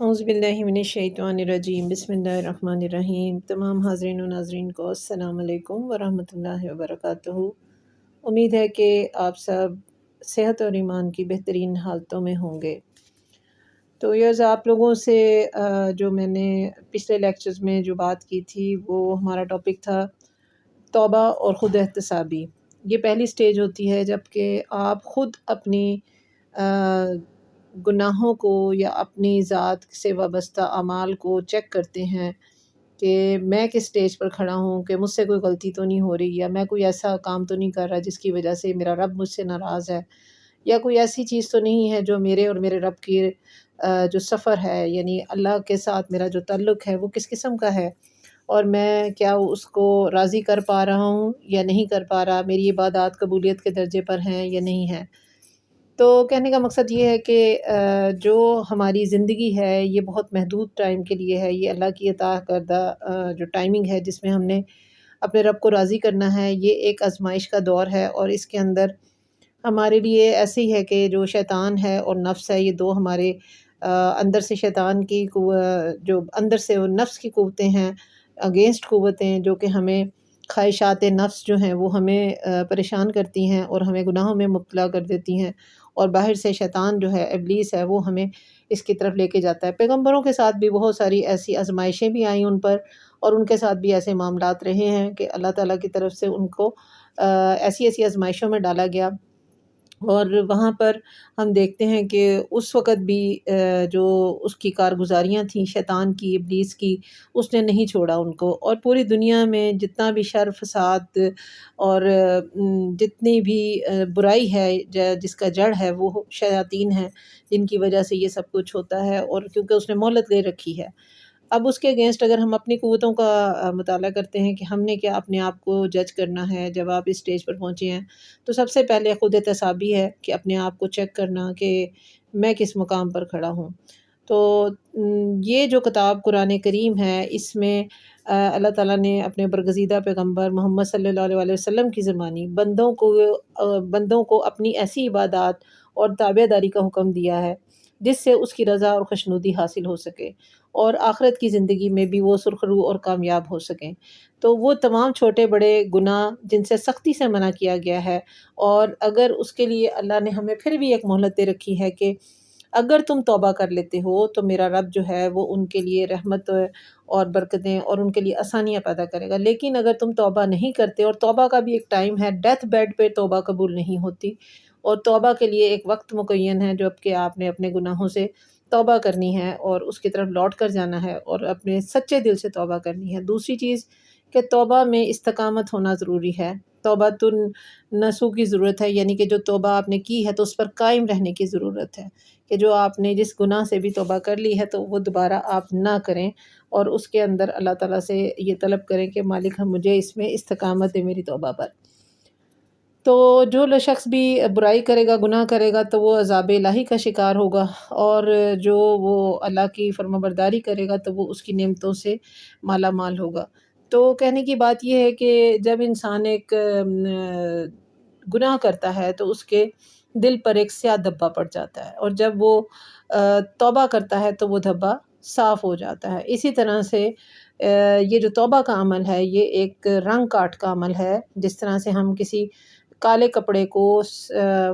اعوذ باللہ من الشیطان الرجیم بسم اللہ الرحمن الرحیم۔ تمام حاضرین و ناظرین کو السلام علیکم ورحمۃ اللہ وبرکاتہ۔ امید ہے کہ آپ سب صحت اور ایمان کی بہترین حالتوں میں ہوں گے۔ تو یز آپ لوگوں سے جو میں نے پچھلے لیکچرز میں جو بات کی تھی وہ ہمارا ٹاپک تھا توبہ اور خود احتسابی۔ یہ پہلی سٹیج ہوتی ہے جب کہ آپ خود اپنی گناہوں کو یا اپنی ذات سے وابستہ اعمال کو چیک کرتے ہیں کہ میں کس سٹیج پر کھڑا ہوں، کہ مجھ سے کوئی غلطی تو نہیں ہو رہی، یا میں کوئی ایسا کام تو نہیں کر رہا جس کی وجہ سے میرا رب مجھ سے ناراض ہے، یا کوئی ایسی چیز تو نہیں ہے جو میرے اور میرے رب کی جو سفر ہے، یعنی اللہ کے ساتھ میرا جو تعلق ہے وہ کس قسم کا ہے، اور میں کیا اس کو راضی کر پا رہا ہوں یا نہیں کر پا رہا، میری عبادات قبولیت کے درجے پر ہیں یا نہیں ہیں۔ تو کہنے کا مقصد یہ ہے کہ جو ہماری زندگی ہے یہ بہت محدود ٹائم کے لیے ہے، یہ اللہ کی عطا کردہ جو ٹائمنگ ہے جس میں ہم نے اپنے رب کو راضی کرنا ہے، یہ ایک آزمائش کا دور ہے، اور اس کے اندر ہمارے لیے ایسے ہی ہے کہ جو شیطان ہے اور نفس ہے، یہ دو ہمارے اندر سے شیطان کی جو اندر سے وہ نفس کی قوتیں ہیں، اگینسٹ قوتیں جو کہ ہمیں خواہشات نفس جو ہیں وہ ہمیں پریشان کرتی ہیں اور ہمیں گناہوں میں مبتلا کر دیتی ہیں، اور باہر سے شیطان جو ہے ابلیس ہے وہ ہمیں اس کی طرف لے کے جاتا ہے۔ پیغمبروں کے ساتھ بھی بہت ساری ایسی آزمائشیں بھی آئیں ان پر، اور ان کے ساتھ بھی ایسے معاملات رہے ہیں کہ اللہ تعالیٰ کی طرف سے ان کو ایسی ایسی آزمائشوں میں ڈالا گیا، اور وہاں پر ہم دیکھتے ہیں کہ اس وقت بھی جو اس کی کارگزاریاں تھیں شیطان کی، ابلیس کی، اس نے نہیں چھوڑا ان کو، اور پوری دنیا میں جتنا بھی شر فساد اور جتنی بھی برائی ہے جس کا جڑ ہے وہ شیاطین ہیں، جن کی وجہ سے یہ سب کچھ ہوتا ہے، اور کیونکہ اس نے مہلت لے رکھی ہے۔ اب اس کے اگینسٹ اگر ہم اپنی قوتوں کا مطالعہ کرتے ہیں کہ ہم نے کیا اپنے آپ کو جج کرنا ہے جب آپ اس سٹیج پر پہنچے ہیں، تو سب سے پہلے خود احتسابی ہے کہ اپنے آپ کو چیک کرنا کہ میں کس مقام پر کھڑا ہوں۔ تو یہ جو کتاب قرآن کریم ہے اس میں اللہ تعالیٰ نے اپنے برگزیدہ پیغمبر محمد صلی اللہ علیہ وسلم کی زبانی بندوں کو اپنی ایسی عبادات اور تابع داری کا حکم دیا ہے جس سے اس کی رضا اور خوشنودی حاصل ہو سکے، اور آخرت کی زندگی میں بھی وہ سرخرو اور کامیاب ہو سکیں۔ تو وہ تمام چھوٹے بڑے گناہ جن سے سختی سے منع کیا گیا ہے، اور اگر اس کے لیے اللہ نے ہمیں پھر بھی ایک مہلت دے رکھی ہے کہ اگر تم توبہ کر لیتے ہو تو میرا رب جو ہے وہ ان کے لیے رحمت اور برکتیں اور ان کے لیے آسانیاں پیدا کرے گا، لیکن اگر تم توبہ نہیں کرتے، اور توبہ کا بھی ایک ٹائم ہے، ڈیتھ بیڈ پہ توبہ قبول نہیں ہوتی، اور توبہ کے لیے ایک وقت مقین ہے جب کہ آپ نے اپنے گناہوں سے توبہ کرنی ہے اور اس کی طرف لوٹ کر جانا ہے اور اپنے سچے دل سے توبہ کرنی ہے۔ دوسری چیز کہ توبہ میں استقامت ہونا ضروری ہے، توبہ نسو کی ضرورت ہے، یعنی کہ جو توبہ آپ نے کی ہے تو اس پر قائم رہنے کی ضرورت ہے، کہ جو آپ نے جس گناہ سے بھی توبہ کر لی ہے تو وہ دوبارہ آپ نہ کریں، اور اس کے اندر اللہ تعالیٰ سے یہ طلب کریں کہ مالک ہم مجھے اس میں استقامت دے میری توبہ پر۔ تو جو شخص بھی برائی کرے گا، گناہ کرے گا، تو وہ عذاب الہی کا شکار ہوگا، اور جو وہ اللہ کی فرمانبرداری کرے گا تو وہ اس کی نعمتوں سے مالا مال ہوگا۔ تو کہنے کی بات یہ ہے کہ جب انسان ایک گناہ کرتا ہے تو اس کے دل پر ایک سیاہ دھبا پڑ جاتا ہے، اور جب وہ توبہ کرتا ہے تو وہ دھبا صاف ہو جاتا ہے۔ اسی طرح سے یہ جو توبہ کا عمل ہے یہ ایک رنگ کاٹ کا عمل ہے، جس طرح سے ہم کسی کالے کپڑے کو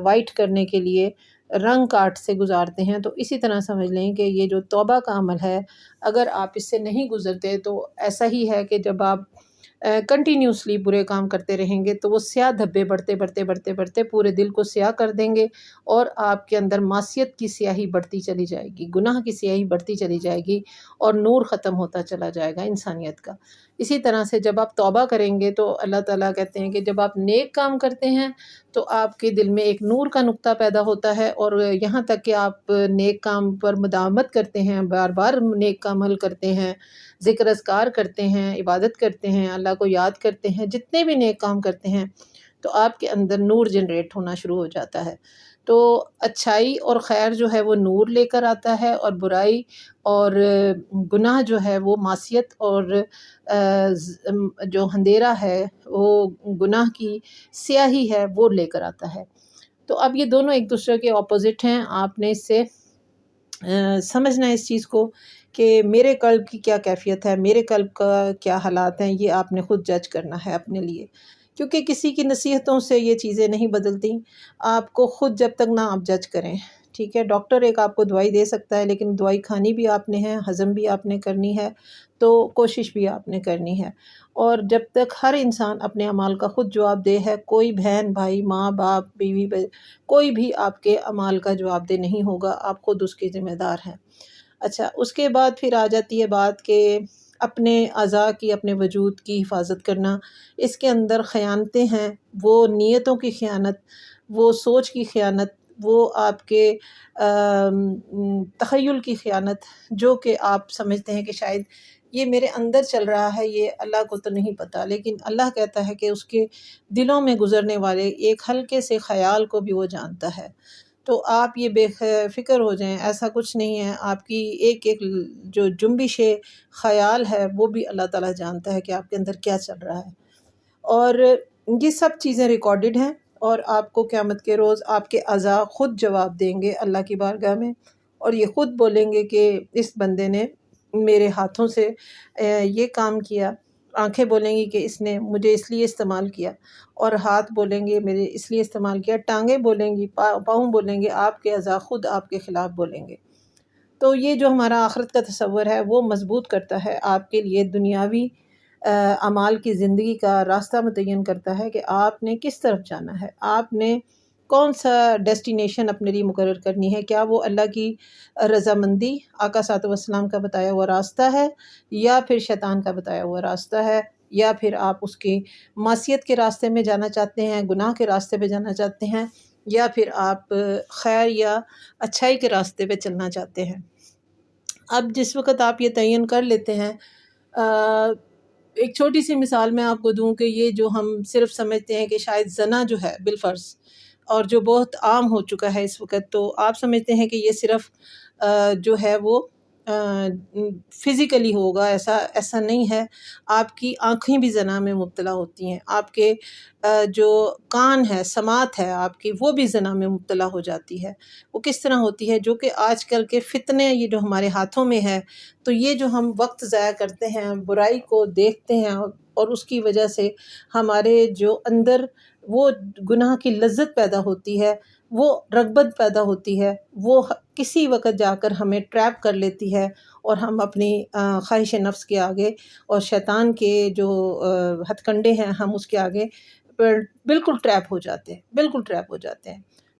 وائٹ کرنے کے لیے رنگ کاٹ سے گزارتے ہیں، تو اسی طرح سمجھ لیں کہ یہ جو توبہ کا عمل ہے اگر آپ اس سے نہیں گزرتے تو ایسا ہی ہے کہ جب آپ کنٹینیوسلی برے کام کرتے رہیں گے تو وہ سیاہ دھبے بڑھتے بڑھتے بڑھتے بڑھتے پورے دل کو سیاہ کر دیں گے، اور آپ کے اندر معصیت کی سیاہی بڑھتی چلی جائے گی، گناہ کی سیاہی بڑھتی چلی جائے گی، اور نور ختم ہوتا چلا جائے گا انسانیت کا۔ اسی طرح سے جب آپ توبہ کریں گے تو اللہ تعالیٰ کہتے ہیں کہ جب آپ نیک کام کرتے ہیں تو آپ کے دل میں ایک نور کا نقطہ پیدا ہوتا ہے، اور یہاں تک کہ آپ نیک کام پر مداومت کرتے ہیں، بار بار نیک کا عمل کرتے ہیں، ذکر اذکار کرتے ہیں، عبادت کرتے ہیں، اللہ کو یاد کرتے ہیں، جتنے بھی نیک کام کرتے ہیں تو آپ کے اندر نور جنریٹ ہونا شروع ہو جاتا ہے۔ تو اچھائی اور خیر جو ہے وہ نور لے کر آتا ہے، اور برائی اور گناہ جو ہے وہ معصیت اور جو اندھیرا ہے وہ گناہ کی سیاہی ہے وہ لے کر آتا ہے۔ تو اب یہ دونوں ایک دوسرے کے اپوزٹ ہیں، آپ نے اس سے سمجھنا ہے اس چیز کو کہ میرے قلب کی کیا کیفیت ہے، میرے قلب کا کیا حالات ہیں، یہ آپ نے خود جج کرنا ہے اپنے لیے، کیونکہ کسی کی نصیحتوں سے یہ چیزیں نہیں بدلتی۔ آپ کو خود جب تک نہ آپ جج کریں، ٹھیک ہے، ڈاکٹر ایک آپ کو دوائی دے سکتا ہے، لیکن دوائی کھانی بھی آپ نے ہے، ہضم بھی آپ نے کرنی ہے، تو کوشش بھی آپ نے کرنی ہے۔ اور جب تک ہر انسان اپنے اعمال کا خود جواب دہ ہے، کوئی بہن بھائی ماں باپ بیوی کوئی بھی آپ کے اعمال کا جواب دہ نہیں ہوگا، آپ خود اس کے ذمہ دار ہیں۔ اچھا، اس کے بعد پھر آ جاتی ہے بات کہ اپنے اعضاء کی، اپنے وجود کی حفاظت کرنا۔ اس کے اندر خیانتیں ہیں، وہ نیتوں کی خیانت، وہ سوچ کی خیانت، وہ آپ کے تخیل کی خیانت، جو کہ آپ سمجھتے ہیں کہ شاید یہ میرے اندر چل رہا ہے، یہ اللہ کو تو نہیں پتہ، لیکن اللہ کہتا ہے کہ اس کے دلوں میں گزرنے والے ایک ہلکے سے خیال کو بھی وہ جانتا ہے۔ تو آپ یہ بے فکر ہو جائیں، ایسا کچھ نہیں ہے، آپ کی ایک ایک جو جنبش خیال ہے وہ بھی اللہ تعالیٰ جانتا ہے کہ آپ کے اندر کیا چل رہا ہے۔ اور یہ سب چیزیں ریکارڈڈ ہیں، اور آپ کو قیامت کے روز آپ کے اعضاء خود جواب دیں گے اللہ کی بارگاہ میں، اور یہ خود بولیں گے کہ اس بندے نے میرے ہاتھوں سے یہ کام کیا۔ آنکھیں بولیں گی کہ اس نے مجھے اس لیے استعمال کیا، اور ہاتھ بولیں گے میرے اس لیے استعمال کیا، ٹانگیں بولیں گی، پاؤں بولیں گے، آپ کے اعضاء خود آپ کے خلاف بولیں گے۔ تو یہ جو ہمارا آخرت کا تصور ہے وہ مضبوط کرتا ہے آپ کے لیے دنیاوی اعمال کی زندگی کا راستہ متعین کرتا ہے کہ آپ نے کس طرف جانا ہے، آپ نے کون سا ڈیسٹینیشن اپنے لیے مقرر کرنی ہے، کیا وہ اللہ کی رضامندی، آقا صلی اللہ علیہ وسلم کا بتایا ہوا راستہ ہے، یا پھر شیطان کا بتایا ہوا راستہ ہے، یا پھر آپ اس کی معصیت کے راستے میں جانا چاہتے ہیں، گناہ کے راستے پہ جانا چاہتے ہیں، یا پھر آپ خیر یا اچھائی کے راستے پہ چلنا چاہتے ہیں۔ اب جس وقت آپ یہ تعین کر لیتے ہیں، ایک چھوٹی سی مثال میں آپ کو دوں کہ یہ جو ہم صرف سمجھتے ہیں کہ شاید زنا جو ہے بالفرض، اور جو بہت عام ہو چکا ہے اس وقت، تو آپ سمجھتے ہیں کہ یہ صرف جو ہے وہ فزیکلی ہوگا، ایسا نہیں ہے۔ آپ کی آنکھیں بھی زنا میں مبتلا ہوتی ہیں، آپ کے جو کان ہے، سماعت ہے آپ کی، وہ بھی زنا میں مبتلا ہو جاتی ہے۔ وہ کس طرح ہوتی ہے؟ جو کہ آج کل کے فتنے یہ جو ہمارے ہاتھوں میں ہے، تو یہ جو ہم وقت ضائع کرتے ہیں، برائی کو دیکھتے ہیں، اور اس کی وجہ سے ہمارے جو اندر وہ گناہ کی لذت پیدا ہوتی ہے، وہ رغبت پیدا ہوتی ہے، وہ کسی وقت جا کر ہمیں ٹریپ کر لیتی ہے، اور ہم اپنی خواہش نفس کے آگے اور شیطان کے جو ہتھ کنڈے ہیں، ہم اس کے آگے بالکل ٹریپ ہو جاتے ہیں، بالکل ٹریپ ہو جاتے ہیں۔